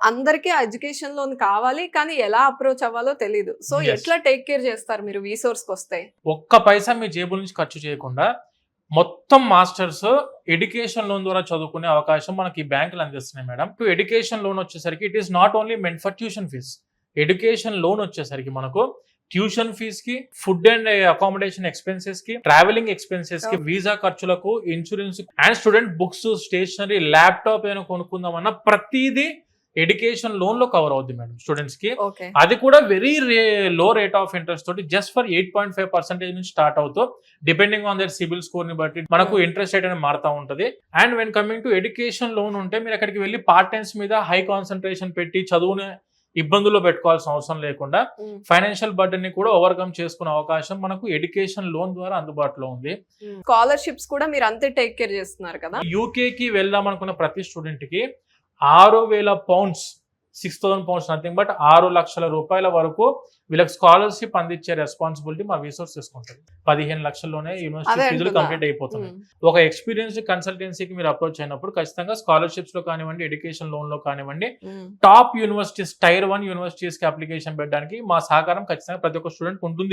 అందరికీ education loan కావాలి, కానీ ఎలా అప్రోచ్ అవ్వాలో తెలీదు. So Yes. ఎట్లా టేక్ కేర్ చేస్తారు మీరు వీసోర్స్ కి వస్తే? ఒక్క పైసా మీ జేబుల నుంచి ఖర్చు చేయకుండా మొత్తం మాస్టర్స్ ఎడ్యుకేషన్ లోన్ ద్వారా చదువుకునే అవకాశం మనకి ఈ బ్యాంకులు అందిస్తున్నాయి మేడం. టు ఎడ్యుకేషన్ లోన్ వచ్చేసరికి it is not only meant for tuition fee. Education loan వచ్చేసరికి మనకు ట్యూషన్ ఫీజ్ కి, ఫుడ్ అండ్ అకామిడేషన్ ఎక్స్పెన్సెస్ కి, ట్రావెలింగ్ ఎక్స్పెన్సెస్ కి, వీసా ఖర్చులకు, insurance and student books, stationery, laptop ఏమైనా కొనుక్కుందామన్నా ప్రతిదీ ఎడ్యుకేషన్ లోన్ లో కవర్ అవుద్ది మేడం స్టూడెంట్స్ కి. ఓకే. అది కూడా very low rate of interest తోటి జస్ట్ ఫర్ 8.5% నుంచి స్టార్ట్ అవుతూ depending on the CIBIL score ని బట్టి మనకు ఇంట్రెస్ట్ రేట్ అనేది మారుతా ఉంటది. And when coming to education loan ఉంటే మీరు అక్కడికి వెళ్ళి పార్ట్ టైమ్స్ మీద హై కాన్సన్ట్రేషన్ పెట్టి చదువుని ఇబ్బందుల్లో పెట్టుకోవాల్సిన అవసరం లేకుండా ఫైనాన్షియల్ బర్డెన్ ని కూడా ఓవర్కమ్ చేసుకునే అవకాశం మనకు ఎడ్యుకేషన్ లోన్ ద్వారా అందుబాటులో ఉంది. స్కాలర్షిప్స్ కూడా మీరు అంతే టేక్ కేర్ చేస్తున్నారు కదా? యూకే కి వెళ్దాం అనుకున్న ప్రతి స్టూడెంట్ కి 6,000 pounds, 6,000 pounds నథింగ్ బట్ 6 లక్షల రూపాయల వరకు వీళ్ళకి స్కాలర్షిప్ అందించే రెస్పాన్సిబిలిటీ మా వీసోర్స్ తీసుకుంటుంది. 15 లక్షల్లోనే యూనివర్సిటీ ఫీజులు కంప్లీట్ అయిపోతున్నాయి. ఒక ఎక్స్పీరియన్స్డ్ కన్సల్టెన్సీకి మీరు అప్రోచ్ అయినప్పుడు ఖచ్చితంగా స్కాలర్షిప్స్ లో కానివ్వండి, ఎడ్యుకేషన్ లోన్ లో కానివ్వండి, టాప్ యూనివర్సిటీస్, Tier 1 యూనివర్సిటీస్ కి అప్లికేషన్ పెట్టడానికి మా సహకారం ఖచ్చితంగా ప్రతి ఒక్క స్టూడెంట్ ఉంటుంది